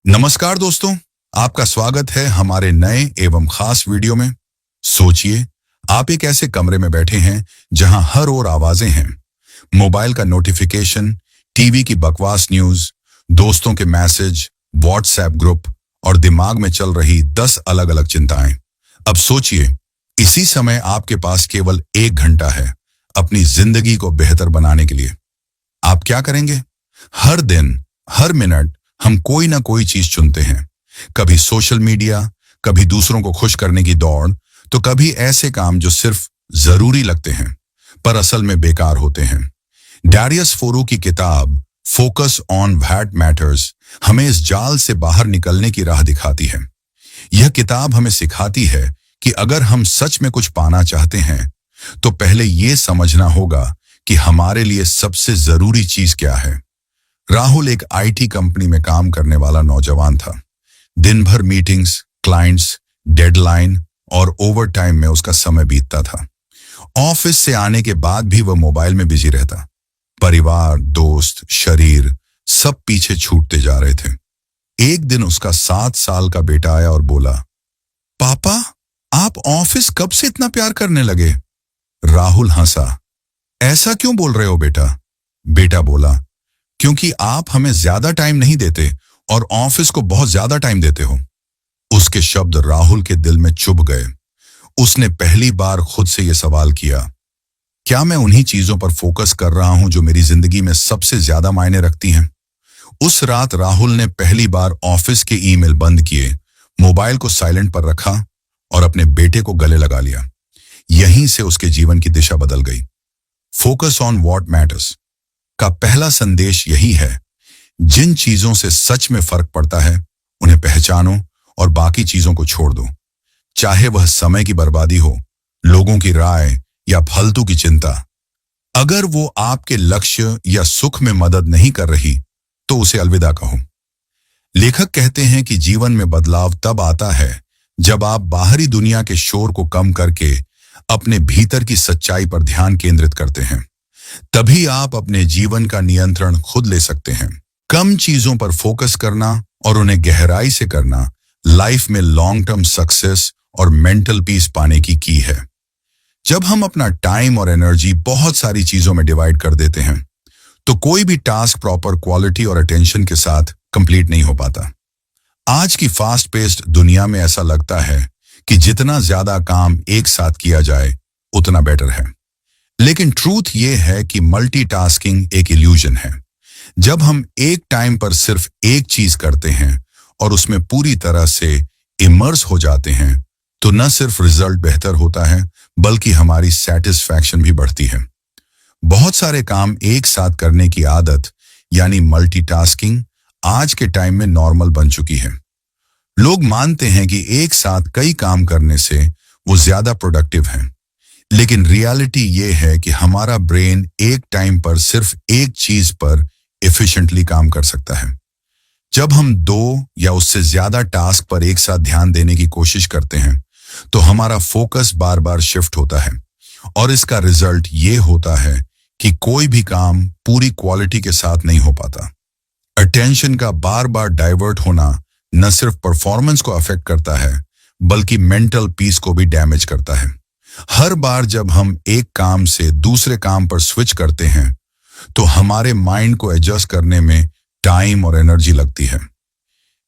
नमस्कार दोस्तों, आपका स्वागत है हमारे नए एवं खास वीडियो में। सोचिए, आप एक ऐसे कमरे में बैठे हैं जहां हर ओर आवाजें हैं। मोबाइल का नोटिफिकेशन, टीवी की बकवास न्यूज, दोस्तों के मैसेज, व्हाट्सएप ग्रुप और दिमाग में चल रही 10 अलग अलग चिंताएं। अब सोचिए, इसी समय आपके पास केवल 1 घंटा है अपनी जिंदगी को बेहतर बनाने के लिए। आप क्या करेंगे? हर दिन, हर मिनट हम कोई ना कोई चीज चुनते हैं। कभी सोशल मीडिया, कभी दूसरों को खुश करने की दौड़, तो कभी ऐसे काम जो सिर्फ जरूरी लगते हैं पर असल में बेकार होते हैं। डैरियस फोरू की किताब फोकस ऑन व्हाट मैटर्स हमें इस जाल से बाहर निकलने की राह दिखाती है। यह किताब हमें सिखाती है कि अगर हम सच में कुछ पाना चाहते हैं तो पहले यह समझना होगा कि हमारे लिए सबसे जरूरी चीज क्या है। राहुल एक आईटी कंपनी में काम करने वाला नौजवान था। दिन भर मीटिंग्स, क्लाइंट्स, डेडलाइन और ओवरटाइम में उसका समय बीतता था। ऑफिस से आने के बाद भी वह मोबाइल में बिजी रहता। परिवार, दोस्त, शरीर सब पीछे छूटते जा रहे थे। एक दिन उसका 7 साल का बेटा आया और बोला, पापा, आप ऑफिस कब से इतना प्यार करने लगे? राहुल हंसा। ऐसा क्यों बोल रहे हो बेटा? बेटा बोला, क्योंकि आप हमें ज्यादा टाइम नहीं देते और ऑफिस को बहुत ज्यादा टाइम देते हो। उसके शब्द राहुल के दिल में चुभ गए। उसने पहली बार खुद से यह सवाल किया, क्या मैं उन्हीं चीजों पर फोकस कर रहा हूं जो मेरी जिंदगी में सबसे ज्यादा मायने रखती हैं? उस रात राहुल ने पहली बार ऑफिस के ईमेल बंद किए, मोबाइल को साइलेंट पर रखा और अपने बेटे को गले लगा लिया। यहीं से उसके जीवन की दिशा बदल गई। फोकस ऑन व्हाट मैटर्स का पहला संदेश यही है, जिन चीजों से सच में फर्क पड़ता है उन्हें पहचानो और बाकी चीजों को छोड़ दो। चाहे वह समय की बर्बादी हो, लोगों की राय या फालतू की चिंता। अगर वो आपके लक्ष्य या सुख में मदद नहीं कर रही तो उसे अलविदा कहो। लेखक कहते हैं कि जीवन में बदलाव तब आता है जब आप बाहरी दुनिया के शोर को कम करके अपने भीतर की सच्चाई पर ध्यान केंद्रित करते हैं। तभी आप अपने जीवन का नियंत्रण खुद ले सकते हैं। कम चीजों पर फोकस करना और उन्हें गहराई से करना लाइफ में लॉन्ग टर्म सक्सेस और मेंटल पीस पाने की है। जब हम अपना टाइम और एनर्जी बहुत सारी चीजों में डिवाइड कर देते हैं तो कोई भी टास्क प्रॉपर क्वालिटी और अटेंशन के साथ कंप्लीट नहीं हो पाता। आज की फास्ट पेस्ड दुनिया में ऐसा लगता है कि जितना ज्यादा काम एक साथ किया जाए उतना बेटर है। लेकिन ट्रूथ ये है कि मल्टीटास्किंग एक इल्यूजन है। जब हम एक टाइम पर सिर्फ एक चीज करते हैं और उसमें पूरी तरह से इमर्स हो जाते हैं तो न सिर्फ रिजल्ट बेहतर होता है बल्कि हमारी सेटिस्फैक्शन भी बढ़ती है। बहुत सारे काम एक साथ करने की आदत यानी मल्टीटास्किंग आज के टाइम में नॉर्मल बन चुकी है। लोग मानते हैं कि एक साथ कई काम करने से वो ज्यादा प्रोडक्टिव हैं। लेकिन रियलिटी ये है कि हमारा ब्रेन एक टाइम पर सिर्फ एक चीज पर एफिशिएंटली काम कर सकता है। जब हम 2 या उससे ज्यादा टास्क पर एक साथ ध्यान देने की कोशिश करते हैं तो हमारा फोकस बार बार शिफ्ट होता है और इसका रिजल्ट ये होता है कि कोई भी काम पूरी क्वालिटी के साथ नहीं हो पाता। अटेंशन का बार बार डाइवर्ट होना न सिर्फ परफॉर्मेंस को अफेक्ट करता है बल्कि मेंटल पीस को भी डैमेज करता है। हर बार जब हम एक काम से दूसरे काम पर स्विच करते हैं तो हमारे माइंड को एडजस्ट करने में टाइम और एनर्जी लगती है।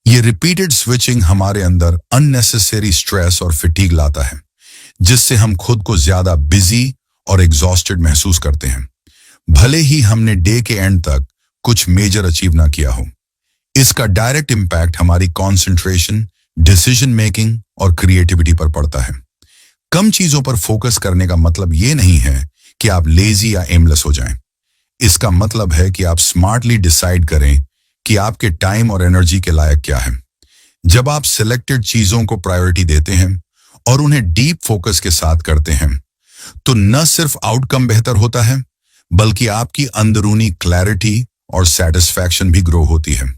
ये रिपीटेड स्विचिंग हमारे अंदर अननेसेसरी स्ट्रेस और फिटीग लाता है, जिससे हम खुद को ज्यादा बिजी और एग्जॉस्टेड महसूस करते हैं, भले ही हमने डे के एंड तक कुछ मेजर अचीव ना किया हो। इसका डायरेक्ट इम्पैक्ट हमारी कॉन्सेंट्रेशन, डिसीजन मेकिंग और क्रिएटिविटी पर पड़ता है। कम चीजों पर फोकस करने का मतलब ये नहीं है कि आप लेजी या एमलेस हो जाएं। इसका मतलब है कि आप स्मार्टली डिसाइड करें कि आपके टाइम और एनर्जी के लायक क्या है। जब आप सिलेक्टेड चीजों को प्रायोरिटी देते हैं और उन्हें डीप फोकस के साथ करते हैं तो न सिर्फ आउटकम बेहतर होता है बल्कि आपकी अंदरूनी क्लैरिटी और सेटिस्फैक्शन भी ग्रो होती है।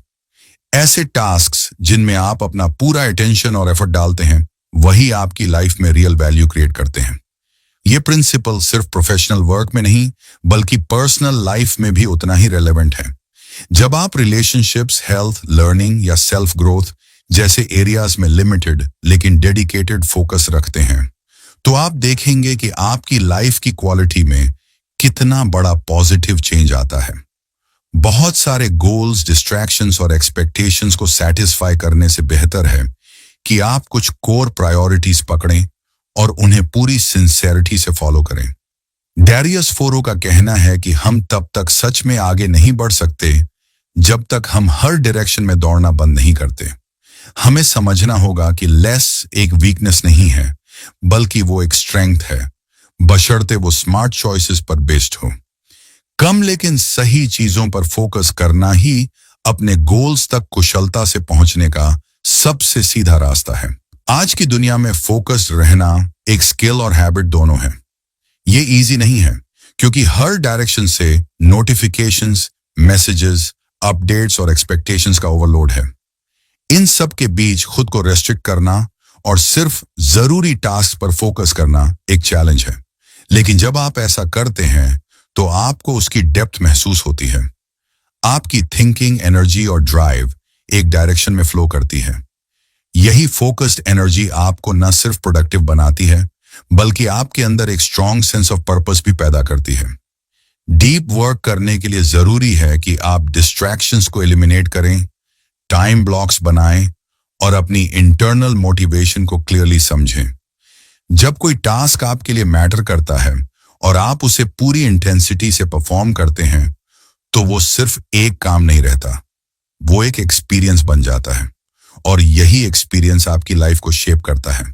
ऐसे टास्क्स जिनमें आप अपना पूरा अटेंशन और एफर्ट डालते हैं वही आपकी लाइफ में रियल वैल्यू क्रिएट करते हैं। ये प्रिंसिपल सिर्फ प्रोफेशनल वर्क में नहीं बल्कि पर्सनल लाइफ में भी उतना ही रेलेवेंट है। जब आप रिलेशनशिप्स, हेल्थ, लर्निंग या सेल्फ ग्रोथ जैसे एरियाज में लिमिटेड लेकिन डेडिकेटेड फोकस रखते हैं, तो आप देखेंगे कि आपकी लाइफ की क्वालिटी में कितना बड़ा पॉजिटिव चेंज आता है। बहुत सारे गोल्स, डिस्ट्रैक्शंस और एक्सपेक्टेशंस को सेटिस्फाई करने से बेहतर है कि आप कुछ कोर प्रायोरिटीज पकड़ें और उन्हें पूरी सिंसेरिटी से फॉलो करें। डैरियस फोरो का कहना है कि हम तब तक सच में आगे नहीं बढ़ सकते जब तक हम हर डायरेक्शन में दौड़ना बंद नहीं करते। हमें समझना होगा कि लेस एक वीकनेस नहीं है, बल्कि वो एक स्ट्रेंथ है, बशर्ते वो स्मार्ट चॉइसेस पर बेस्ड हो। कम लेकिन सही चीजों पर फोकस करना ही अपने गोल्स तक कुशलता से पहुंचने का सबसे सीधा रास्ता है। आज की दुनिया में फोकस रहना एक स्किल और हैबिट दोनों है। ये इजी नहीं है क्योंकि हर डायरेक्शन से नोटिफिकेशंस, मैसेजेस, अपडेट्स और एक्सपेक्टेशंस का ओवरलोड है। इन सब के बीच खुद को रेस्ट्रिक्ट करना और सिर्फ जरूरी टास्क पर फोकस करना एक चैलेंज है। लेकिन जब आप ऐसा करते हैं तो आपको उसकी डेप्थ महसूस होती है। आपकी थिंकिंग, एनर्जी और ड्राइव एक डायरेक्शन में फ्लो करती है। यही फोकस्ड एनर्जी आपको न सिर्फ प्रोडक्टिव बनाती है, बल्कि आपके अंदर एक स्ट्रॉन्ग सेंस ऑफ पर्पस भी पैदा करती है। डीप वर्क करने के लिए जरूरी है कि आप डिस्ट्रैक्शंस को एलिमिनेट करें, टाइम ब्लॉक्स बनाएं और अपनी इंटरनल मोटिवेशन को क्लियरली समझें। जब कोई टास्क आपके लिए मैटर करता है और आप उसे पूरी इंटेंसिटी से परफॉर्म करते हैं, तो वो सिर्फ एक काम नहीं रहता, वो एक एक्सपीरियंस बन जाता है और यही एक्सपीरियंस आपकी लाइफ को शेप करता है।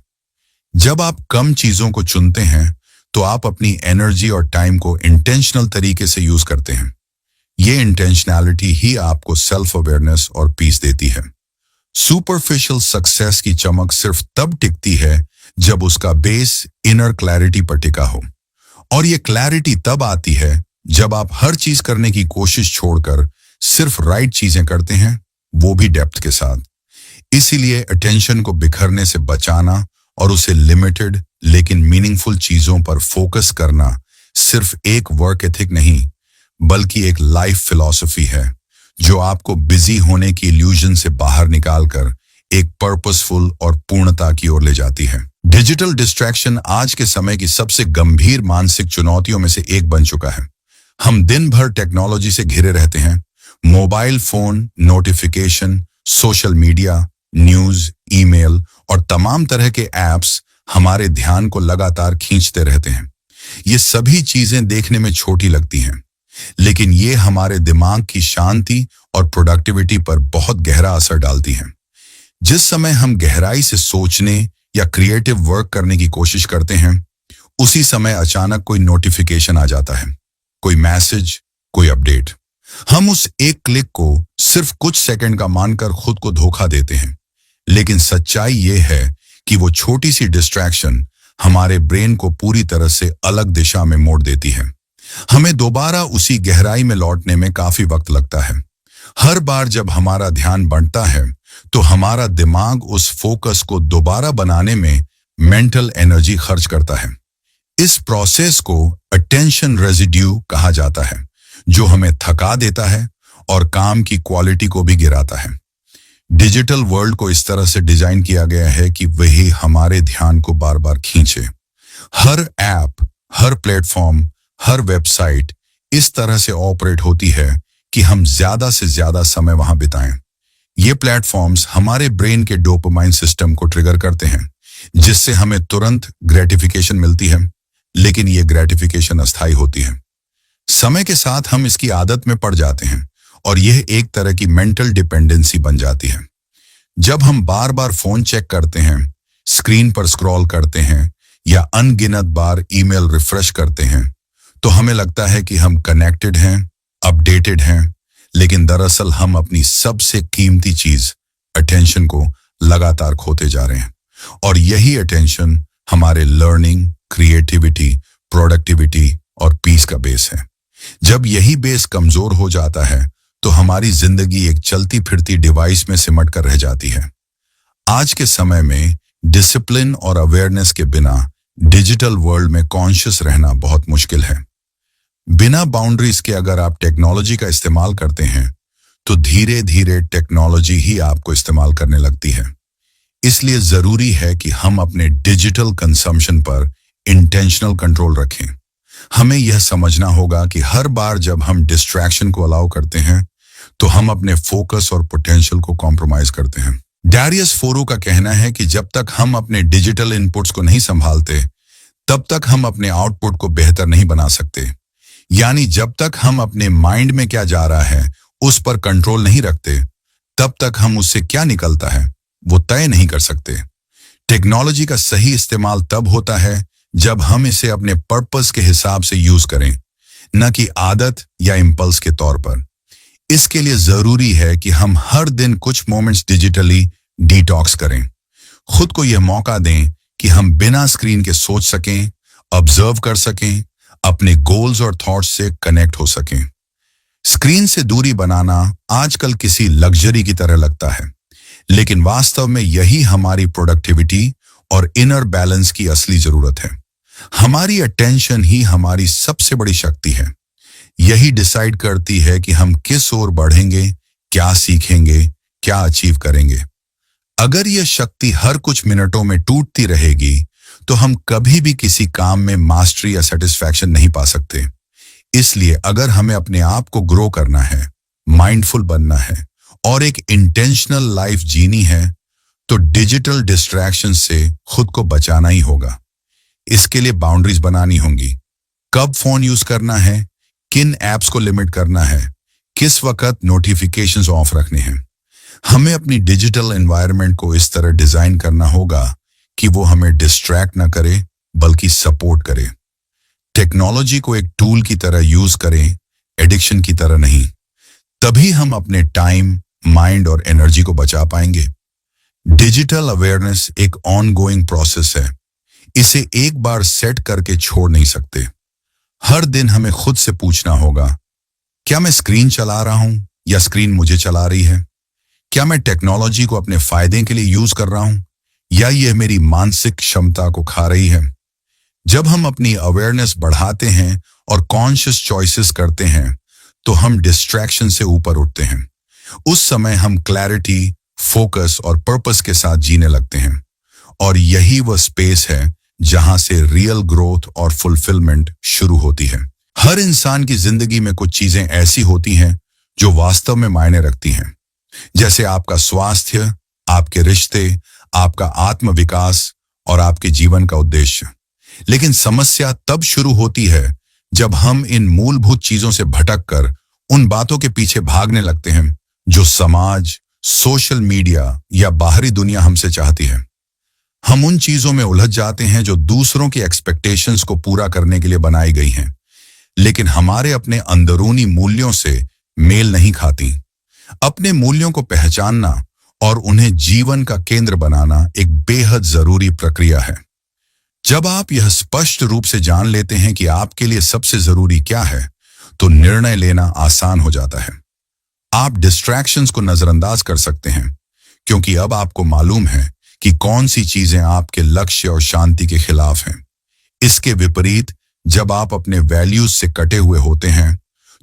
जब आप कम चीजों को चुनते हैं तो आप अपनी एनर्जी और टाइम को इंटेंशनल तरीके से यूज करते हैं। ये इंटेंशनैलिटी ही आपको सेल्फ अवेयरनेस और पीस देती है। सुपरफिशियल सक्सेस की चमक सिर्फ तब टिकती है जब उसका बेस इनर क्लैरिटी पर टिका हो, और ये क्लैरिटी तब आती है जब आप हर चीज करने की कोशिश छोड़कर सिर्फ राइट चीजें करते हैं, वो भी डेप्थ के साथ। इसीलिए अटेंशन को बिखरने से बचाना और उसे लिमिटेड लेकिन मीनिंगफुल चीजों पर फोकस करना सिर्फ एक वर्क एथिक नहीं, बल्कि एक लाइफ फिलॉसफी है जो आपको बिजी होने की इल्यूजन से बाहर निकालकर एक पर्पसफुल और पूर्णता की ओर ले जाती है। डिजिटल डिस्ट्रैक्शन आज के समय की सबसे गंभीर मानसिक चुनौतियों में से एक बन चुका है। हम दिन भर टेक्नोलॉजी से घिरे रहते हैं। Mobile phone, notification, social media, news, email और तमाम तरह के एप्स हमारे ध्यान को लगातार खींचते रहते हैं। ये सभी चीजें देखने में छोटी लगती हैं, लेकिन ये हमारे दिमाग की शांति और प्रोडक्टिविटी पर बहुत गहरा असर डालती हैं। जिस समय हम गहराई से सोचने या क्रिएटिव वर्क करने की कोशिश करते हैं, उसी समय अचानक कोई नोटिफिकेशन आ जाता है, कोई मैसेज, कोई अपडेट। हम उस एक क्लिक को सिर्फ कुछ सेकंड का मानकर खुद को धोखा देते हैं, लेकिन सच्चाई ये है कि वो छोटी सी डिस्ट्रैक्शन हमारे ब्रेन को पूरी तरह से अलग दिशा में मोड़ देती है। हमें दोबारा उसी गहराई में लौटने में काफी वक्त लगता है। हर बार जब हमारा ध्यान बढ़ता है तो हमारा दिमाग उस फोकस को दोबारा बनाने में मेंटल एनर्जी खर्च करता है। इस प्रोसेस को अटेंशन रेजिड्यू कहा जाता है, जो हमें थका देता है और काम की क्वालिटी को भी गिराता है। डिजिटल वर्ल्ड को इस तरह से डिजाइन किया गया है कि वही हमारे ध्यान को बार बार खींचे। हर ऐप, हर प्लेटफॉर्म, हर वेबसाइट इस तरह से ऑपरेट होती है कि हम ज्यादा से ज्यादा समय वहां बिताएं। ये प्लेटफॉर्म्स हमारे ब्रेन के डोपामाइन सिस्टम को ट्रिगर करते हैं, जिससे हमें तुरंत ग्रेटिफिकेशन मिलती है, लेकिन ये ग्रेटिफिकेशन अस्थायी होती है। समय के साथ हम इसकी आदत में पड़ जाते हैं और यह एक तरह की मेंटल डिपेंडेंसी बन जाती है। जब हम बार बार फोन चेक करते हैं, स्क्रीन पर स्क्रॉल करते हैं या अनगिनत बार ईमेल रिफ्रेश करते हैं, तो हमें लगता है कि हम कनेक्टेड हैं, अपडेटेड हैं, लेकिन दरअसल हम अपनी सबसे कीमती चीज अटेंशन को लगातार खोते जा रहे हैं। और यही अटेंशन हमारे लर्निंग, क्रिएटिविटी, प्रोडक्टिविटी और पीस का बेस है। जब यही बेस कमजोर हो जाता है तो हमारी जिंदगी एक चलती फिरती डिवाइस में सिमट कर रह जाती है। आज के समय में डिसिप्लिन और अवेयरनेस के बिना डिजिटल वर्ल्ड में कॉन्शियस रहना बहुत मुश्किल है। बिना बाउंड्रीज के अगर आप टेक्नोलॉजी का इस्तेमाल करते हैं तो धीरे धीरे टेक्नोलॉजी ही आपको इस्तेमाल करने लगती है। इसलिए जरूरी है कि हम अपने डिजिटल कंजम्पशन पर इंटेंशनल कंट्रोल रखें। हमें यह समझना होगा कि हर बार जब हम डिस्ट्रैक्शन को अलाउ करते हैं तो हम अपने फोकस और पोटेंशियल को कॉम्प्रोमाइज करते हैं। डैरियस फोरो का कहना है कि जब तक हम अपने डिजिटल इनपुट्स को नहीं संभालते तब तक हम अपने आउटपुट को बेहतर नहीं बना सकते। यानी जब तक हम अपने माइंड में क्या जा रहा है उस पर कंट्रोल नहीं रखते तब तक हम उससे क्या निकलता है वो तय नहीं कर सकते। टेक्नोलॉजी का सही इस्तेमाल तब होता है जब हम इसे अपने पर्पस के हिसाब से यूज करें, न कि आदत या इंपल्स के तौर पर। इसके लिए जरूरी है कि हम हर दिन कुछ मोमेंट्स डिजिटली डिटॉक्स करें। खुद को यह मौका दें कि हम बिना स्क्रीन के सोच सकें, ऑब्जर्व कर सकें, अपने गोल्स और थॉट्स से कनेक्ट हो सकें। स्क्रीन से दूरी बनाना आजकल किसी लग्जरी की तरह लगता है, लेकिन वास्तव में यही हमारी प्रोडक्टिविटी और इनर बैलेंस की असली जरूरत है। हमारी अटेंशन ही हमारी सबसे बड़ी शक्ति है। यही डिसाइड करती है कि हम किस ओर बढ़ेंगे, क्या सीखेंगे, क्या अचीव करेंगे। अगर यह शक्ति हर कुछ मिनटों में टूटती रहेगी तो हम कभी भी किसी काम में मास्टरी या सेटिस्फैक्शन नहीं पा सकते। इसलिए अगर हमें अपने आप को ग्रो करना है, माइंडफुल बनना है और एक इंटेंशनल लाइफ जीनी है तो डिजिटल डिस्ट्रैक्शन से खुद को बचाना ही होगा। इसके लिए बाउंड्रीज बनानी होंगी। कब फोन यूज करना है, किन एप्स को लिमिट करना है, किस वक्त नोटिफिकेशंस ऑफ रखने हैं। हमें अपनी डिजिटल एनवायरनमेंट को इस तरह डिजाइन करना होगा कि वो हमें डिस्ट्रैक्ट ना करे बल्कि सपोर्ट करे। टेक्नोलॉजी को एक टूल की तरह यूज करें, एडिक्शन की तरह नहीं। तभी हम अपने टाइम, माइंड और एनर्जी को बचा पाएंगे। डिजिटल अवेयरनेस एक ऑनगोइंग प्रोसेस है। इसे एक बार सेट करके छोड़ नहीं सकते। हर दिन हमें खुद से पूछना होगा, क्या मैं स्क्रीन चला रहा हूं या स्क्रीन मुझे चला रही है? क्या मैं टेक्नोलॉजी को अपने फायदे के लिए यूज कर रहा हूं या यह मेरी मानसिक क्षमता को खा रही है? जब हम अपनी अवेयरनेस बढ़ाते हैं और कॉन्शियस चॉइसेस करते हैं तो हम डिस्ट्रैक्शन से ऊपर उठते हैं। उस समय हम क्लैरिटी, फोकस और पर्पस के साथ जीने लगते हैं और यही वह स्पेस है जहां से रियल ग्रोथ और फुलफिलमेंट शुरू होती है। हर इंसान की जिंदगी में कुछ चीजें ऐसी होती हैं जो वास्तव में मायने रखती हैं, जैसे आपका स्वास्थ्य, आपके रिश्ते, आपका आत्म विकास और आपके जीवन का उद्देश्य। लेकिन समस्या तब शुरू होती है जब हम इन मूलभूत चीजों से भटककर उन बातों के पीछे भागने लगते हैं जो समाज, सोशल मीडिया या बाहरी दुनिया हमसे चाहती है। हम उन चीजों में उलझ जाते हैं जो दूसरों की एक्सपेक्टेशंस को पूरा करने के लिए बनाई गई हैं, लेकिन हमारे अपने अंदरूनी मूल्यों से मेल नहीं खाती। अपने मूल्यों को पहचानना और उन्हें जीवन का केंद्र बनाना एक बेहद जरूरी प्रक्रिया है। जब आप यह स्पष्ट रूप से जान लेते हैं कि आपके लिए सबसे जरूरी क्या है, तो निर्णय लेना आसान हो जाता है। आप डिस्ट्रैक्शंस को नजरअंदाज कर सकते हैं क्योंकि अब आपको मालूम है कि कौन सी चीजें आपके लक्ष्य और शांति के खिलाफ हैं। इसके विपरीत जब आप अपने वैल्यूज से कटे हुए होते हैं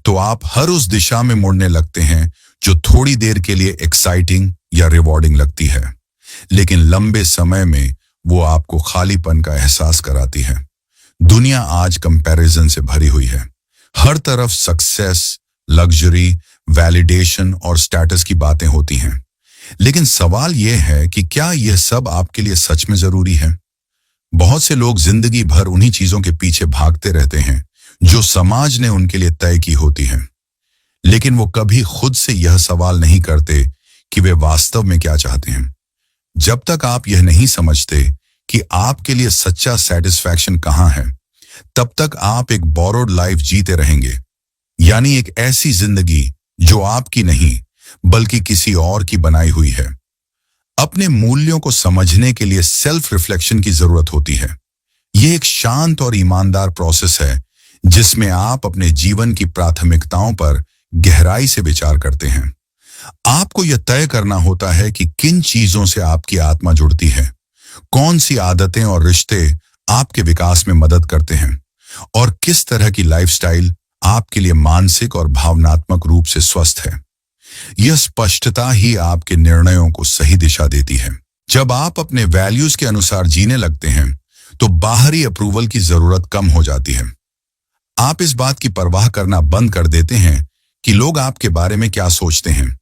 तो आप हर उस दिशा में मुड़ने लगते हैं जो थोड़ी देर के लिए एक्साइटिंग या रिवॉर्डिंग लगती है, लेकिन लंबे समय में वो आपको खालीपन का एहसास कराती है। दुनिया आज कंपैरिजन से भरी हुई है। हर तरफ सक्सेस, लग्जरी, वैलिडेशन और स्टेटस की बातें होती हैं, लेकिन सवाल यह है कि क्या यह सब आपके लिए सच में जरूरी है? बहुत से लोग जिंदगी भर उन्हीं चीजों के पीछे भागते रहते हैं जो समाज ने उनके लिए तय की होती हैं, लेकिन वो कभी खुद से यह सवाल नहीं करते कि वे वास्तव में क्या चाहते हैं। जब तक आप यह नहीं समझते कि आपके लिए सच्चा सेटिस्फैक्शन कहाँ है, तब तक आप एक बोरोड लाइफ जीते रहेंगे, यानी एक ऐसी जिंदगी जो आपकी नहीं बल्कि किसी और की बनाई हुई है। अपने मूल्यों को समझने के लिए सेल्फ रिफ्लेक्शन की जरूरत होती है। यह एक शांत और ईमानदार प्रोसेस है जिसमें आप अपने जीवन की प्राथमिकताओं पर गहराई से विचार करते हैं। आपको यह तय करना होता है कि किन चीजों से आपकी आत्मा जुड़ती है, कौन सी आदतें और रिश्ते आपके विकास में मदद करते हैं और किस तरह की लाइफस्टाइल आपके लिए मानसिक और भावनात्मक रूप से स्वस्थ है। यह स्पष्टता ही आपके निर्णयों को सही दिशा देती है। जब आप अपने वैल्यूज के अनुसार जीने लगते हैं तो बाहरी अप्रूवल की जरूरत कम हो जाती है। आप इस बात की परवाह करना बंद कर देते हैं कि लोग आपके बारे में क्या सोचते हैं,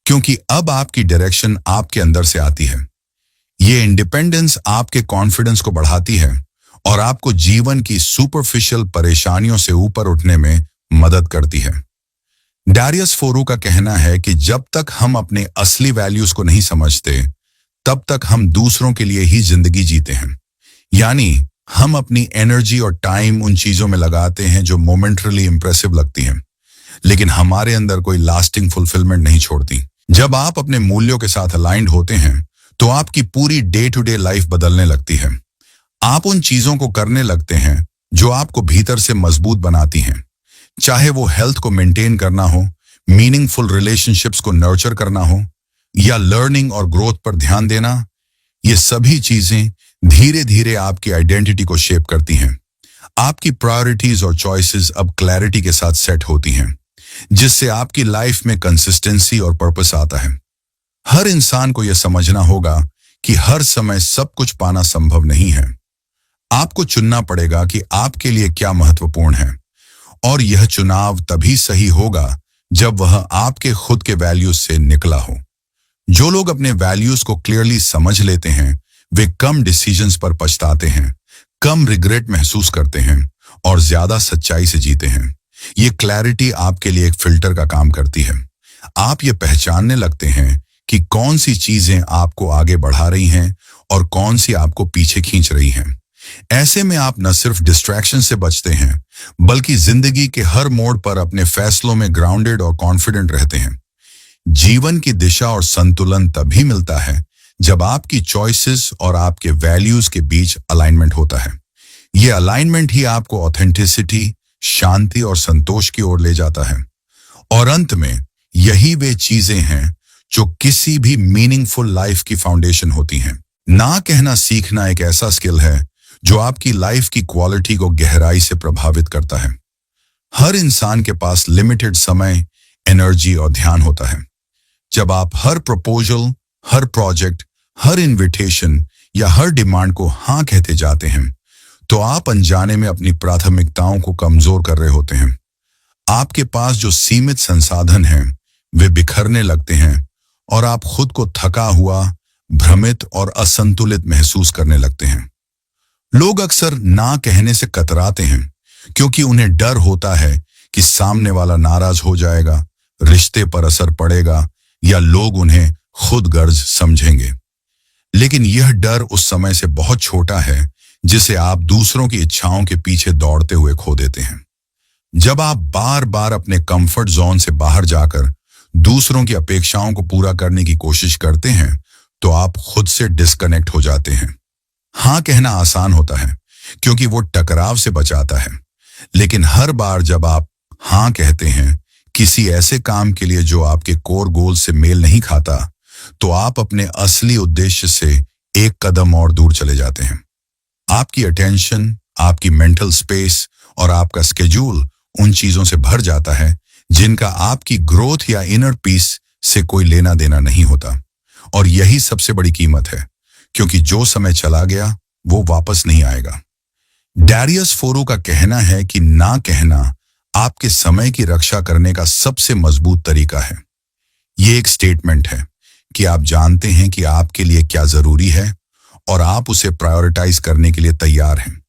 क्योंकि अब आपकी डायरेक्शन आपके अंदर से आती है। ये इंडिपेंडेंस आपके कॉन्फिडेंस को बढ़ाती है और आपको जीवन की सुपरफिशियल परेशानियों से ऊपर उठने में मदद करती है। डैरियस फोरू का कहना है कि जब तक हम अपने असली वैल्यूज को नहीं समझते, तब तक हम दूसरों के लिए ही जिंदगी जीते हैं। यानी हम अपनी एनर्जी और टाइम उन चीजों में लगाते हैं जो मोमेंटरली इंप्रेसिव लगती हैं, लेकिन हमारे अंदर कोई लास्टिंग फुलफिलमेंट नहीं छोड़ती। जब आप अपने मूल्यों के साथ अलाइंड होते हैं तो आपकी पूरी डे टू डे लाइफ बदलने लगती है। आप उन चीजों को करने लगते हैं जो आपको भीतर से मजबूत बनाती हैं, चाहे वो हेल्थ को मेंटेन करना हो, मीनिंगफुल रिलेशनशिप्स को नर्चर करना हो या लर्निंग और ग्रोथ पर ध्यान देना। ये सभी चीजें धीरे धीरे आपकी आइडेंटिटी को शेप करती हैं। आपकी प्रायोरिटीज और चॉइसेस अब क्लैरिटी के साथ सेट होती हैं, जिससे आपकी लाइफ में कंसिस्टेंसी और पर्पस आता है। हर इंसान को यह समझना होगा कि हर समय सब कुछ पाना संभव नहीं है। आपको चुनना पड़ेगा कि आपके लिए क्या महत्वपूर्ण है, और यह चुनाव तभी सही होगा जब वह आपके खुद के वैल्यूज से निकला हो। जो लोग अपने वैल्यूज को क्लियरली समझ लेते हैं, वे कम डिसीजंस पर पछताते हैं, कम रिग्रेट महसूस करते हैं और ज्यादा सच्चाई से जीते हैं। ये क्लैरिटी आपके लिए एक फिल्टर का काम करती है। आप ये पहचानने लगते हैं कि कौन सी चीजें आपको आगे बढ़ा रही हैं और कौन सी आपको पीछे खींच रही हैं। ऐसे में आप न सिर्फ डिस्ट्रैक्शन से बचते हैं, बल्कि जिंदगी के हर मोड़ पर अपने फैसलों में ग्राउंडेड और कॉन्फिडेंट रहते हैं। जीवन की दिशा और संतुलन तभी मिलता है जब आपकी चॉइसेस और आपके वैल्यूज के बीच अलाइनमेंट होता है। ये अलाइनमेंट ही आपको ऑथेंटिसिटी, शांति और संतोष की ओर ले जाता है। और अंत में यही वे चीजें हैं जो किसी भी मीनिंगफुल लाइफ की फाउंडेशन होती हैं। ना कहना सीखना एक ऐसा स्किल है जो आपकी लाइफ की क्वालिटी को गहराई से प्रभावित करता है। हर इंसान के पास लिमिटेड समय, एनर्जी और ध्यान होता है। जब आप हर प्रपोजल, हर प्रोजेक्ट, हर इनविटेशन या हर डिमांड को हाँ कहते जाते हैं, तो आप अनजाने में अपनी प्राथमिकताओं को कमजोर कर रहे होते हैं। आपके पास जो सीमित संसाधन हैं, वे बिखरने लगते हैं और आप खुद को थका हुआ, भ्रमित और असंतुलित महसूस करने लगते हैं। लोग अक्सर ना कहने से कतराते हैं क्योंकि उन्हें डर होता है कि सामने वाला नाराज हो जाएगा, रिश्ते पर असर पड़ेगा या लोग उन्हें खुदगर्ज समझेंगे। लेकिन यह डर उस समय से बहुत छोटा है जिसे आप दूसरों की इच्छाओं के पीछे दौड़ते हुए खो देते हैं। जब आप बार बार अपने कंफर्ट जोन से बाहर जाकर दूसरों की अपेक्षाओं को पूरा करने की कोशिश करते हैं, तो आप खुद से डिस्कनेक्ट हो जाते हैं। हाँ कहना आसान होता है क्योंकि वो टकराव से बचाता है, लेकिन हर बार जब आप हाँ कहते हैं किसी ऐसे काम के लिए जो आपके कोर गोल से मेल नहीं खाता, तो आप अपने असली उद्देश्य से एक कदम और दूर चले जाते हैं। आपकी अटेंशन, आपकी मेंटल स्पेस और आपका स्केड्यूल उन चीजों से भर जाता है जिनका आपकी ग्रोथ या इनर पीस से कोई लेना देना नहीं होता। और यही सबसे बड़ी कीमत है, क्योंकि जो समय चला गया वो वापस नहीं आएगा। डैरियस फोरू का कहना है कि ना कहना आपके समय की रक्षा करने का सबसे मजबूत तरीका है। ये एक स्टेटमेंट है कि आप जानते हैं कि आपके लिए क्या जरूरी है और आप उसे प्रायोरिटाइज करने के लिए तैयार हैं।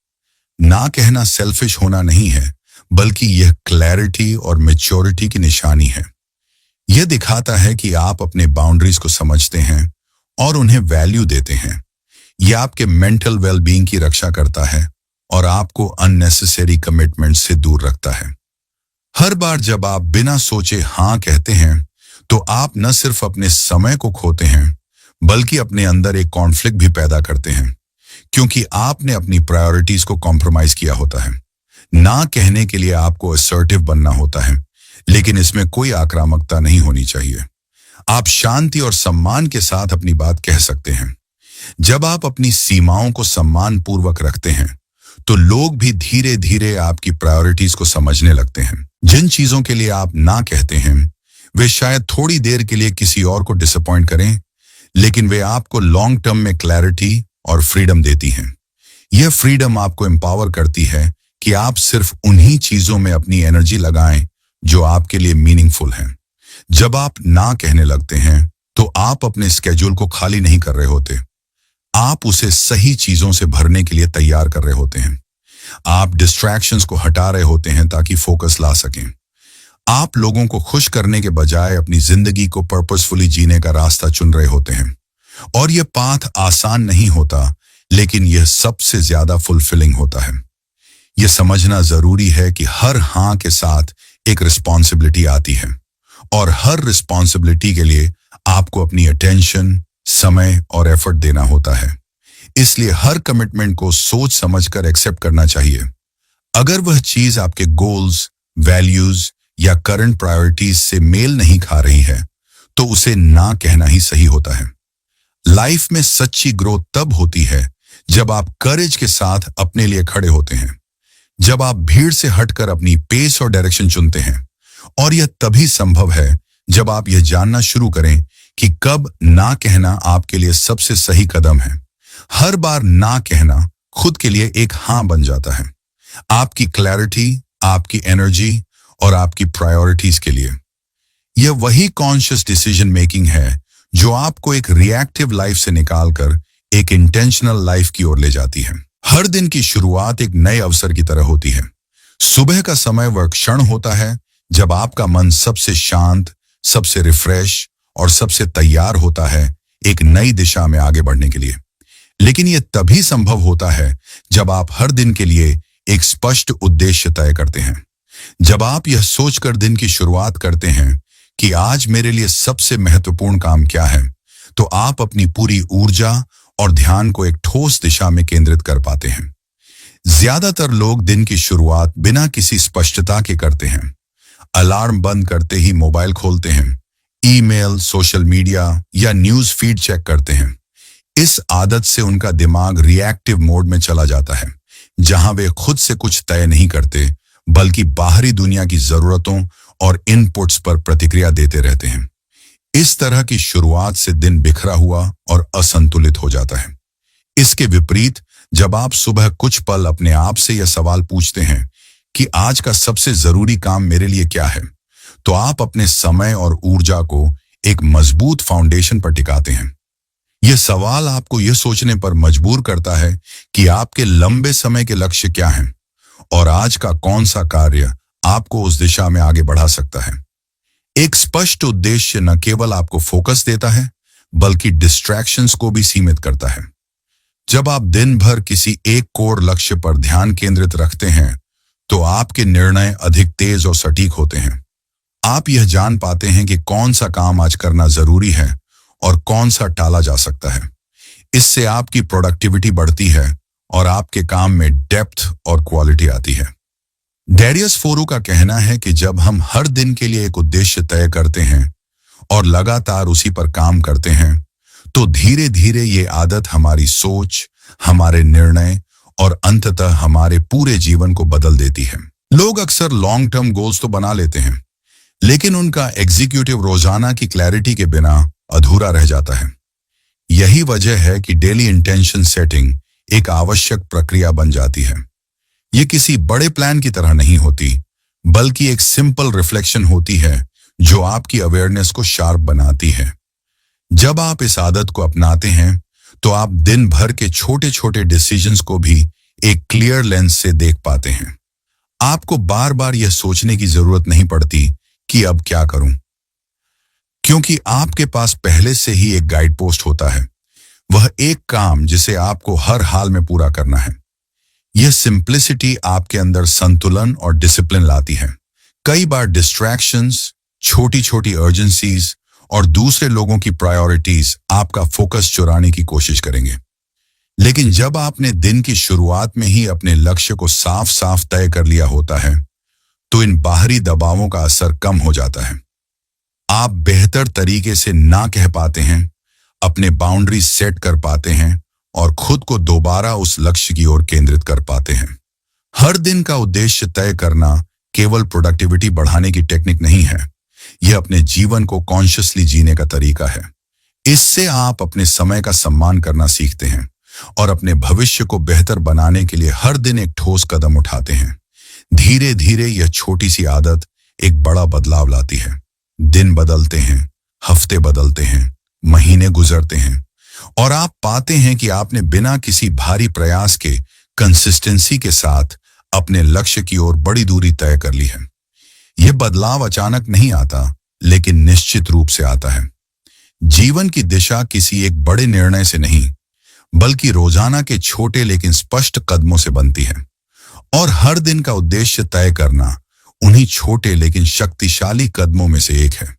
ना कहना सेल्फिश होना नहीं है, बल्कि यह क्लैरिटी और मैच्योरिटी की निशानी है। यह दिखाता है कि आप अपने बाउंड्रीज को समझते हैं और उन्हें वैल्यू देते हैं। यह आपके मेंटल वेलबींग की रक्षा करता है और आपको अननेसेसरी कमिटमेंट से दूर रखता है। हर बार जब आप बिना सोचे हाँ कहते हैं, तो आप न सिर्फ अपने समय को खोते हैं, बल्कि अपने अंदर एक कॉन्फ्लिक्ट भी पैदा करते हैं, क्योंकि आपने अपनी प्रायोरिटीज को कॉम्प्रोमाइज किया होता है। ना कहने के लिए आपको असर्टिव बनना होता है, लेकिन इसमें कोई आक्रामकता नहीं होनी चाहिए। आप शांति और सम्मान के साथ अपनी बात कह सकते हैं। जब आप अपनी सीमाओं को सम्मान पूर्वक रखते हैं, तो लोग भी धीरे धीरे आपकी प्रायोरिटीज को समझने लगते हैं। जिन चीजों के लिए आप ना कहते हैं, वे शायद थोड़ी देर के लिए किसी और को डिसअपॉइंट करें, लेकिन वे आपको लॉन्ग टर्म में क्लैरिटी और फ्रीडम देती हैं। यह फ्रीडम आपको एम्पावर करती है कि आप सिर्फ उन्हीं चीजों में अपनी एनर्जी लगाएं जो आपके लिए मीनिंगफुल हैं। जब आप ना कहने लगते हैं तो आप अपने स्केड्यूल को खाली नहीं कर रहे होते, आप उसे सही चीजों से भरने के लिए तैयार कर रहे होते हैं। आप डिस्ट्रैक्शंस को हटा रहे होते हैं ताकि फोकस ला सकें। आप लोगों को खुश करने के बजाय अपनी जिंदगी को पर्पसफुली जीने का रास्ता चुन रहे होते हैं। और यह पाथ आसान नहीं होता, लेकिन यह सबसे ज्यादा फुलफिलिंग होता है। यह समझना जरूरी है कि हर हाँ के साथ एक रिस्पॉन्सिबिलिटी आती है, और हर रिस्पॉन्सिबिलिटी के लिए आपको अपनी अटेंशन, समय और एफर्ट देना होता है। इसलिए हर कमिटमेंट को सोच समझकर एक्सेप्ट करना चाहिए। अगर वह चीज आपके गोल्स, वैल्यूज या करंट प्रायोरिटीज से मेल नहीं खा रही है, तो उसे ना कहना ही सही होता है। लाइफ में सच्ची ग्रोथ तब होती है जब आप करेज के साथ अपने लिए खड़े होते हैं, जब आप भीड़ से हटकर अपनी पेस और डायरेक्शन चुनते हैं। और यह तभी संभव है जब आप यह जानना शुरू करें कि कब ना कहना आपके लिए सबसे सही कदम है। हर बार ना कहना खुद के लिए एक हाँ बन जाता है, आपकी क्लैरिटी, आपकी एनर्जी और आपकी प्रायोरिटीज के लिए। यह वही कॉन्शियस डिसीजन मेकिंग है जो आपको एक रिएक्टिव लाइफ से निकालकर एक इंटेंशनल लाइफ की ओर ले जाती है। हर दिन की शुरुआत एक नए अवसर की तरह होती है। सुबह का समय वह क्षण होता है जब आपका मन सबसे शांत, सबसे रिफ्रेश और सबसे तैयार होता है एक नई दिशा में आगे बढ़ने के लिए। लेकिन यह तभी संभव होता है जब आप हर दिन के लिए एक स्पष्ट उद्देश्य तय करते हैं। जब आप यह सोचकर दिन की शुरुआत करते हैं कि आज मेरे लिए सबसे महत्वपूर्ण काम क्या है, तो आप अपनी पूरी ऊर्जा और ध्यान को एक ठोस दिशा में केंद्रित कर पाते हैं। ज्यादातर लोग दिन की शुरुआत बिना किसी स्पष्टता के करते हैं। अलार्म बंद करते ही मोबाइल खोलते हैं, ईमेल, सोशल मीडिया या न्यूज फीड चेक करते हैं। इस आदत से उनका दिमाग रिएक्टिव मोड में चला जाता है, जहां वे खुद से कुछ तय नहीं करते, बल्कि बाहरी दुनिया की जरूरतों और इनपुट्स पर प्रतिक्रिया देते रहते हैं। इस तरह की शुरुआत से दिन बिखरा हुआ और असंतुलित हो जाता है। इसके विपरीत, जब आप सुबह कुछ पल अपने आप से यह सवाल पूछते हैं कि आज का सबसे जरूरी काम मेरे लिए क्या है, तो आप अपने समय और ऊर्जा को एक मजबूत फाउंडेशन पर टिकाते हैं। यह सवाल आपको यह सोचने पर मजबूर करता है कि आपके लंबे समय के लक्ष्य क्या हैं और आज का कौन सा कार्य आपको उस दिशा में आगे बढ़ा सकता है। एक स्पष्ट उद्देश्य न केवल आपको फोकस देता है, बल्कि डिस्ट्रैक्शंस को भी सीमित करता है। जब आप दिन भर किसी एक कोर लक्ष्य पर ध्यान केंद्रित रखते हैं, तो आपके निर्णय अधिक तेज और सटीक होते हैं। आप यह जान पाते हैं कि कौन सा काम आज करना जरूरी है और कौन सा टाला जा सकता है। इससे आपकी प्रोडक्टिविटी बढ़ती है और आपके काम में डेप्थ और क्वालिटी आती है। डैरियस फोरू का कहना है कि जब हम हर दिन के लिए एक उद्देश्य तय करते हैं और लगातार उसी पर काम करते हैं, तो धीरे धीरे ये आदत हमारी सोच, हमारे निर्णय और अंततः हमारे पूरे जीवन को बदल देती है। लोग अक्सर लॉन्ग टर्म गोल्स तो बना लेते हैं, लेकिन उनका एग्जीक्यूटिव रोजाना की क्लैरिटी के बिना अधूरा रह जाता है। यही वजह है कि डेली इंटेंशन सेटिंग एक आवश्यक प्रक्रिया बन जाती है। ये किसी बड़े प्लान की तरह नहीं होती, बल्कि एक सिंपल रिफ्लेक्शन होती है जो आपकी अवेयरनेस को शार्प बनाती है। जब आप इस आदत को अपनाते हैं, तो आप दिन भर के छोटे छोटे डिसीजंस को भी एक क्लियर लेंस से देख पाते हैं। आपको बार बार यह सोचने की जरूरत नहीं पड़ती कि अब क्या करूं, क्योंकि आपके पास पहले से ही एक गाइड पोस्ट होता है, वह एक काम जिसे आपको हर हाल में पूरा करना है। यह सिंप्लिसिटी आपके अंदर संतुलन और डिसिप्लिन लाती है। कई बार डिस्ट्रैक्शंस, छोटी छोटी अर्जेंसीज और दूसरे लोगों की प्रायोरिटीज आपका फोकस चुराने की कोशिश करेंगे, लेकिन जब आपने दिन की शुरुआत में ही अपने लक्ष्य को साफ साफ तय कर लिया होता है, तो इन बाहरी दबावों का असर कम हो जाता है। आप बेहतर तरीके से ना कह पाते हैं, अपने बाउंड्री सेट कर पाते हैं और खुद को दोबारा उस लक्ष्य की ओर केंद्रित कर पाते हैं। हर दिन का उद्देश्य तय करना केवल प्रोडक्टिविटी बढ़ाने की टेक्निक नहीं है, यह अपने जीवन को कॉन्शियसली जीने का तरीका है। इससे आप अपने समय का सम्मान करना सीखते हैं और अपने भविष्य को बेहतर बनाने के लिए हर दिन एक ठोस कदम उठाते हैं। धीरे धीरे यह छोटी सी आदत एक बड़ा बदलाव लाती है। दिन बदलते हैं, हफ्ते बदलते हैं, महीने गुजरते हैं और आप पाते हैं कि आपने बिना किसी भारी प्रयास के कंसिस्टेंसी के साथ अपने लक्ष्य की ओर बड़ी दूरी तय कर ली है। यह बदलाव अचानक नहीं आता, लेकिन निश्चित रूप से आता है। जीवन की दिशा किसी एक बड़े निर्णय से नहीं, बल्कि रोजाना के छोटे लेकिन स्पष्ट कदमों से बनती है। और हर दिन का उद्देश्य तय करना उन्हीं छोटे लेकिन शक्तिशाली कदमों में से एक है।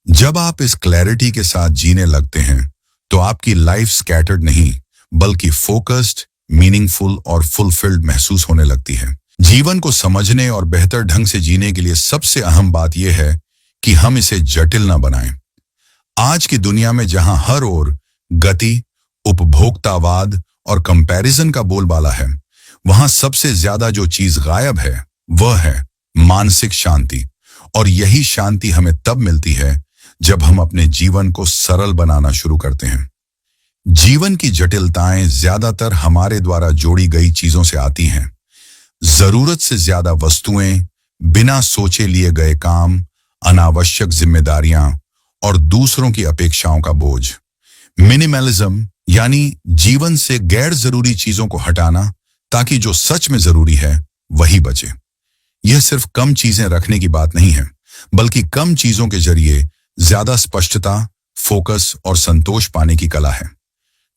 जब आप इस क्लैरिटी के साथ जीने लगते हैं, तो आपकी लाइफ स्कैटर्ड नहीं, बल्कि फोकस्ड, मीनिंगफुल और फुलफिल्ड महसूस होने लगती है। जीवन को समझने और बेहतर ढंग से जीने के लिए सबसे अहम बात यह है कि हम इसे जटिल न बनाएं। आज की दुनिया में जहां हर ओर गति, उपभोक्तावाद और कंपैरिजन का बोलबाला है, वहां सबसे ज्यादा जो चीज गायब है वह है मानसिक शांति। और यही शांति हमें तब मिलती है जब हम अपने जीवन को सरल बनाना शुरू करते हैं। जीवन की जटिलताएं ज्यादातर हमारे द्वारा जोड़ी गई चीजों से आती हैं। जरूरत से ज्यादा वस्तुएं, बिना सोचे लिए गए काम, अनावश्यक जिम्मेदारियां और दूसरों की अपेक्षाओं का बोझ। मिनिमलिज्म यानी जीवन से गैर जरूरी चीजों को हटाना ताकि जो सच में जरूरी है वही बचे। यह सिर्फ कम चीजें रखने की बात नहीं है, बल्कि कम चीजों के जरिए ज्यादा स्पष्टता, फोकस और संतोष पाने की कला है।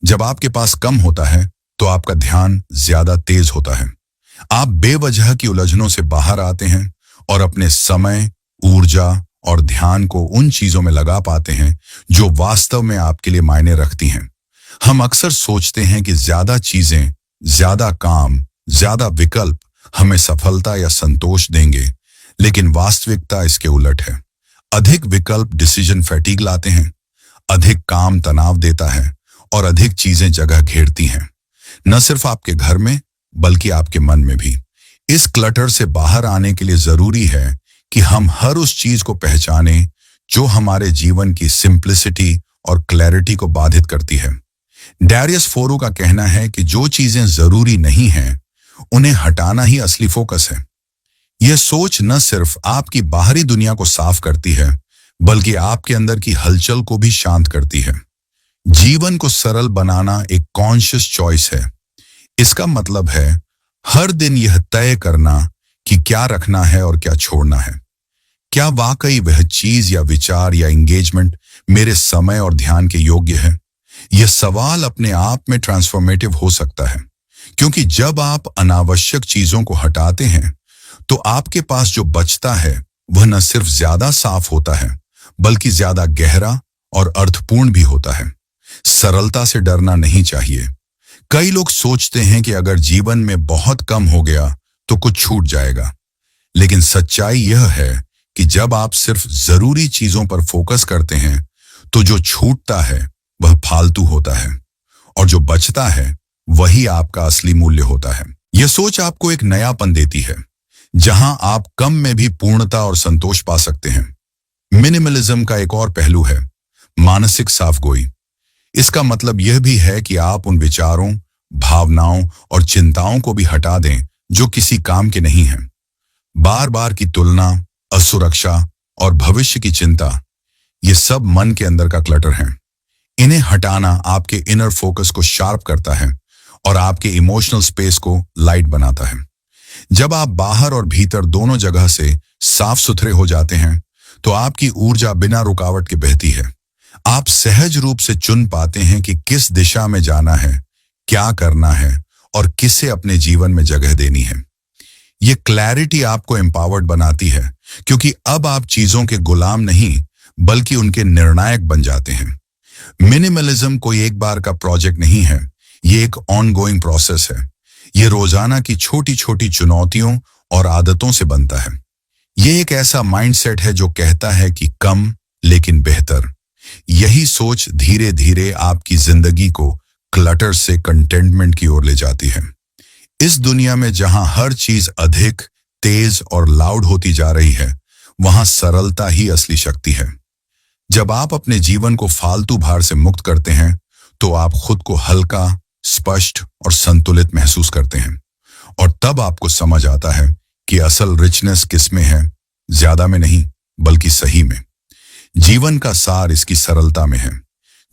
जब आपके पास कम होता है तो आपका ध्यान ज्यादा तेज होता है। आप बेवजह की उलझनों से बाहर आते हैं और अपने समय, ऊर्जा और ध्यान को उन चीजों में लगा पाते हैं जो वास्तव में आपके लिए मायने रखती हैं। हम अक्सर सोचते हैं कि ज्यादा चीजें, ज्यादा काम, ज्यादा विकल्प हमें सफलता या संतोष देंगे, लेकिन वास्तविकता इसके उलट है। अधिक विकल्प डिसीजन फैटीग लाते हैं, अधिक काम तनाव देता है और अधिक चीजें जगह घेरती हैं, न सिर्फ आपके घर में बल्कि आपके मन में भी। इस क्लटर से बाहर आने के लिए जरूरी है कि हम हर उस चीज को पहचानें जो हमारे जीवन की सिंप्लिसिटी और क्लैरिटी को बाधित करती है। डैरियस फोरो का कहना है कि जो चीजें जरूरी नहीं हैं, उन्हें हटाना ही असली फोकस है। यह सोच न सिर्फ आपकी बाहरी दुनिया को साफ करती है, बल्कि आपके अंदर की हलचल को भी शांत करती है। जीवन को सरल बनाना एक कॉन्शियस चॉइस है। इसका मतलब है हर दिन यह तय करना कि क्या रखना है और क्या छोड़ना है। क्या वाकई वह चीज या विचार या एंगेजमेंट मेरे समय और ध्यान के योग्य है? यह सवाल अपने आप में ट्रांसफॉर्मेटिव हो सकता है, क्योंकि जब आप अनावश्यक चीजों को हटाते हैं तो आपके पास जो बचता है वह न सिर्फ ज्यादा साफ होता है, बल्कि ज्यादा गहरा और अर्थपूर्ण भी होता है। सरलता से डरना नहीं चाहिए। कई लोग सोचते हैं कि अगर जीवन में बहुत कम हो गया तो कुछ छूट जाएगा, लेकिन सच्चाई यह है कि जब आप सिर्फ जरूरी चीजों पर फोकस करते हैं तो जो छूटता है वह फालतू होता है और जो बचता है वही आपका असली मूल्य होता है। यह सोच आपको एक नयापन देती है, जहां आप कम में भी पूर्णता और संतोष पा सकते हैं। मिनिमलिज्म का एक और पहलू है मानसिक साफगोई। इसका मतलब यह भी है कि आप उन विचारों, भावनाओं और चिंताओं को भी हटा दें जो किसी काम के नहीं हैं। बार बार की तुलना, असुरक्षा और भविष्य की चिंता, ये सब मन के अंदर का क्लटर है। इन्हें हटाना आपके इनर फोकस को शार्प करता है और आपके इमोशनल स्पेस को लाइट बनाता है। जब आप बाहर और भीतर दोनों जगह से साफ सुथरे हो जाते हैं तो आपकी ऊर्जा बिना रुकावट के बहती है। आप सहज रूप से चुन पाते हैं कि किस दिशा में जाना है, क्या करना है और किसे अपने जीवन में जगह देनी है। ये क्लैरिटी आपको एम्पावर्ड बनाती है, क्योंकि अब आप चीजों के गुलाम नहीं बल्कि उनके निर्णायक बन जाते हैं। मिनिमलिज्म कोई एक बार का प्रोजेक्ट नहीं है, ये एक ऑनगोइंग प्रोसेस है। ये रोजाना की छोटी छोटी चुनौतियों और आदतों से बनता है। ये एक ऐसा माइंडसेट है जो कहता है कि कम लेकिन बेहतर। यही सोच धीरे धीरे आपकी जिंदगी को क्लटर से कंटेंटमेंट की ओर ले जाती है। इस दुनिया में जहां हर चीज अधिक, तेज और लाउड होती जा रही है, वहां सरलता ही असली शक्ति है। जब आप अपने जीवन को फालतू भार से मुक्त करते हैं तो आप खुद को हल्का, स्पष्ट और संतुलित महसूस करते हैं। और तब आपको समझ आता है कि असल रिचनेस किसमें है, ज्यादा में नहीं बल्कि सही में। जीवन का सार इसकी सरलता में है।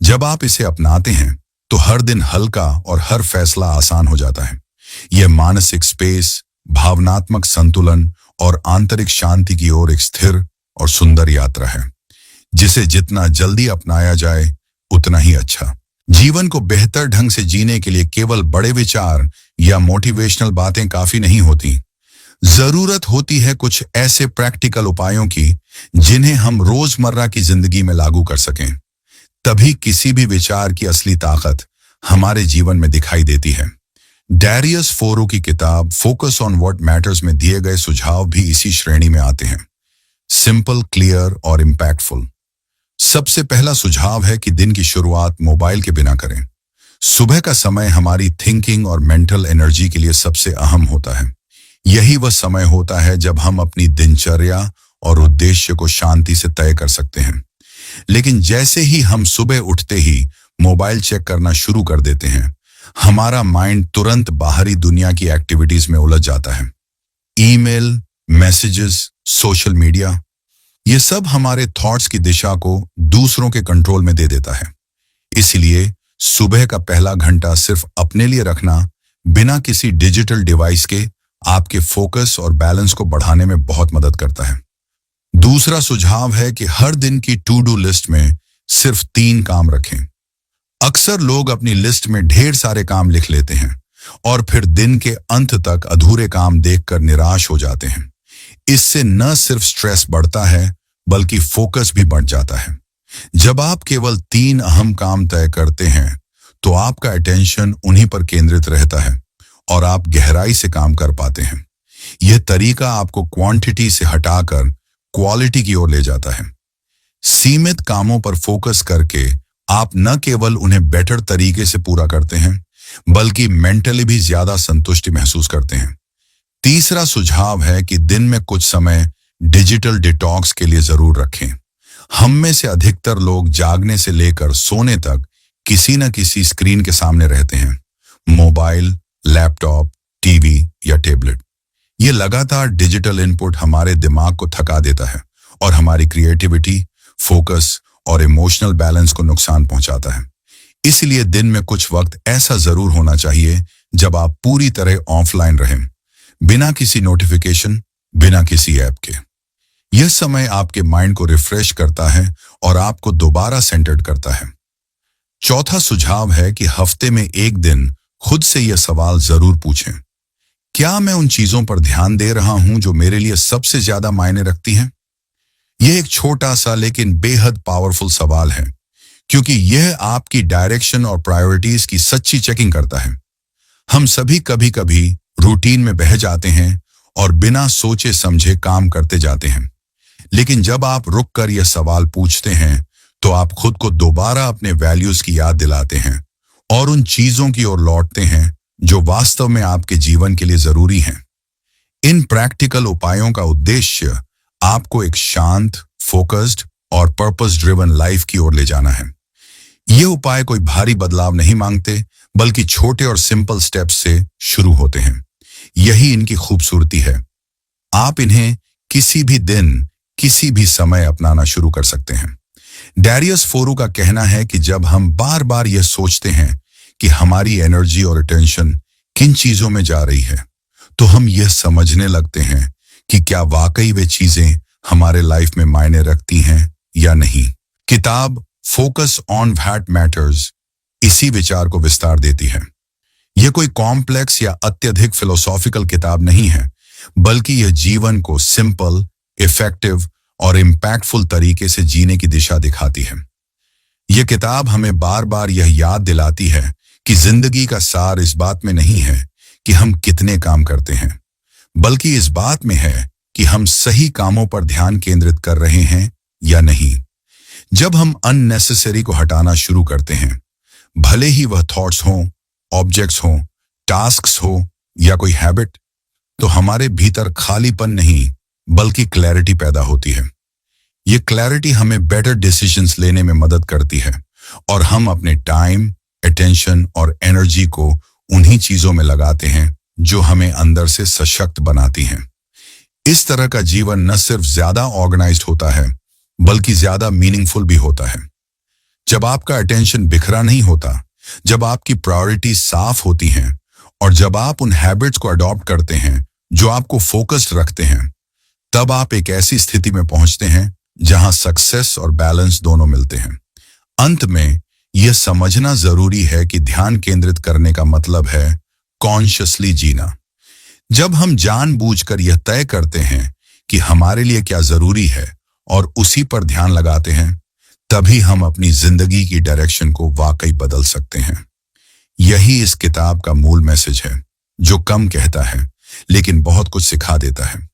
जब आप इसे अपनाते हैं तो हर दिन हल्का और हर फैसला आसान हो जाता है। यह मानसिक स्पेस, भावनात्मक संतुलन और आंतरिक शांति की ओर एक स्थिर और सुंदर यात्रा है, जिसे जितना जल्दी अपनाया जाए उतना ही अच्छा। जीवन को बेहतर ढंग से जीने के लिए केवल बड़े विचार या मोटिवेशनल बातें काफी नहीं होती। जरूरत होती है कुछ ऐसे प्रैक्टिकल उपायों की जिन्हें हम रोजमर्रा की जिंदगी में लागू कर सकें। तभी किसी भी विचार की असली ताकत हमारे जीवन में दिखाई देती है। डैरियस फोरो की किताब फोकस ऑन व्हाट मैटर्स में दिए गए सुझाव भी इसी श्रेणी में आते हैं। सिंपल, क्लियर और इम्पैक्टफुल। सबसे पहला सुझाव है कि दिन की शुरुआत मोबाइल के बिना करें। सुबह का समय हमारी थिंकिंग और मेंटल एनर्जी के लिए सबसे अहम होता है। यही वह समय होता है जब हम अपनी दिनचर्या और उद्देश्य को शांति से तय कर सकते हैं। लेकिन जैसे ही हम सुबह उठते ही मोबाइल चेक करना शुरू कर देते हैं, हमारा माइंड तुरंत बाहरी दुनिया की एक्टिविटीज में उलझ जाता है। ईमेल, मैसेजेस, सोशल मीडिया, ये सब हमारे थॉट्स की दिशा को दूसरों के कंट्रोल में दे देता है। इसलिए सुबह का पहला घंटा सिर्फ अपने लिए रखना, बिना किसी डिजिटल डिवाइस के, आपके फोकस और बैलेंस को बढ़ाने में बहुत मदद करता है। दूसरा सुझाव है कि हर दिन की टू डू लिस्ट में सिर्फ 3 काम रखें। अक्सर लोग अपनी लिस्ट में ढेर सारे काम लिख लेते हैं और फिर दिन के अंत तक अधूरे काम देखकर निराश हो जाते हैं। इससे न सिर्फ स्ट्रेस बढ़ता है बल्कि फोकस भी बढ़ जाता है। जब आप केवल 3 अहम काम तय करते हैं तो आपका अटेंशन उन्हीं पर केंद्रित रहता है और आप गहराई से काम कर पाते हैं। यह तरीका आपको क्वांटिटी से हटाकर क्वालिटी की ओर ले जाता है। सीमित कामों पर फोकस करके आप न केवल उन्हें बेटर तरीके से पूरा करते हैं बल्कि मेंटली भी ज्यादा संतुष्टि महसूस करते हैं। तीसरा सुझाव है कि दिन में कुछ समय डिजिटल डिटॉक्स के लिए जरूर रखें। हम में से अधिकतर लोग जागने से लेकर सोने तक किसी न किसी स्क्रीन के सामने रहते हैं। मोबाइल, लैपटॉप, टीवी या टैबलेट। ये लगातार डिजिटल इनपुट हमारे दिमाग को थका देता है और हमारी क्रिएटिविटी, फोकस और इमोशनल बैलेंस को नुकसान पहुंचाता है। इसलिए दिन में कुछ वक्त ऐसा जरूर होना चाहिए जब आप पूरी तरह ऑफलाइन रहें, बिना किसी नोटिफिकेशन, बिना किसी ऐप के। यह समय आपके माइंड को रिफ्रेश करता है और आपको दोबारा सेंटर्ड करता है। चौथा सुझाव है कि हफ्ते में एक दिन खुद से यह सवाल जरूर पूछें, क्या मैं उन चीजों पर ध्यान दे रहा हूं जो मेरे लिए सबसे ज्यादा मायने रखती हैं? यह एक छोटा सा लेकिन बेहद पावरफुल सवाल है, क्योंकि यह आपकी डायरेक्शन और प्रायोरिटीज की सच्ची चेकिंग करता है। हम सभी कभी कभी रूटीन में बह जाते हैं और बिना सोचे समझे काम करते जाते हैं। लेकिन जब आप रुककर यह सवाल पूछते हैं तो आप खुद को दोबारा अपने वैल्यूज की याद दिलाते हैं और उन चीजों की ओर लौटते हैं जो वास्तव में आपके जीवन के लिए जरूरी हैं। इन प्रैक्टिकल उपायों का उद्देश्य आपको एक शांत, फोकस्ड और पर्पस ड्रिवन लाइफ की ओर ले जाना है। ये उपाय कोई भारी बदलाव नहीं मांगते बल्कि छोटे और सिंपल स्टेप्स से शुरू होते हैं। यही इनकी खूबसूरती है। आप इन्हें किसी भी दिन, किसी भी समय अपनाना शुरू कर सकते हैं। डैरियस फोरो का कहना है कि जब हम बार बार यह सोचते हैं कि हमारी एनर्जी और अटेंशन किन चीजों में जा रही है, तो हम यह समझने लगते हैं कि क्या वाकई वे चीजें हमारे लाइफ में मायने रखती हैं या नहीं। किताब फोकस ऑन व्हाट मैटर्स इसी विचार को विस्तार देती है। यह कोई कॉम्प्लेक्स या अत्यधिक फिलोसॉफिकल किताब नहीं है, बल्कि यह जीवन को सिंपल, इफेक्टिव और इम्पैक्टफुल तरीके से जीने की दिशा दिखाती है। यह किताब हमें बार बार यह याद दिलाती है कि जिंदगी का सार इस बात में नहीं है कि हम कितने काम करते हैं, बल्कि इस बात में है कि हम सही कामों पर ध्यान केंद्रित कर रहे हैं या नहीं। जब हम अननेसेसरी को हटाना शुरू करते हैं, भले ही वह थॉट्स हों, ऑब्जेक्ट्स हों, टास्क्स हो या कोई हैबिट, तो हमारे भीतर खालीपन नहीं बल्कि क्लैरिटी पैदा होती है। ये क्लैरिटी हमें बेटर डिसीजंस लेने में मदद करती है और हम अपने टाइम, अटेंशन और एनर्जी को उन्हीं चीजों में लगाते हैं जो हमें अंदर से सशक्त बनाती हैं। इस तरह का जीवन न सिर्फ ज्यादा ऑर्गेनाइज्ड होता है, बल्कि ज्यादा मीनिंगफुल भी होता है। जब आपका अटेंशन बिखरा नहीं होता, जब आपकी प्रायोरिटी साफ होती हैं और जब आप उन हैबिट्स को अडॉप्ट करते हैं जो आपको फोकस्ड रखते हैं, तब आप एक ऐसी स्थिति में पहुंचते हैं जहां सक्सेस और बैलेंस दोनों मिलते हैं। अंत में यह समझना जरूरी है कि ध्यान केंद्रित करने का मतलब है कॉन्शियसली जीना। जब हम जानबूझकर यह तय करते हैं कि हमारे लिए क्या जरूरी है और उसी पर ध्यान लगाते हैं, तभी हम अपनी जिंदगी की डायरेक्शन को वाकई बदल सकते हैं। यही इस किताब का मूल मैसेज है, जो कम कहता है लेकिन बहुत कुछ सिखा देता है।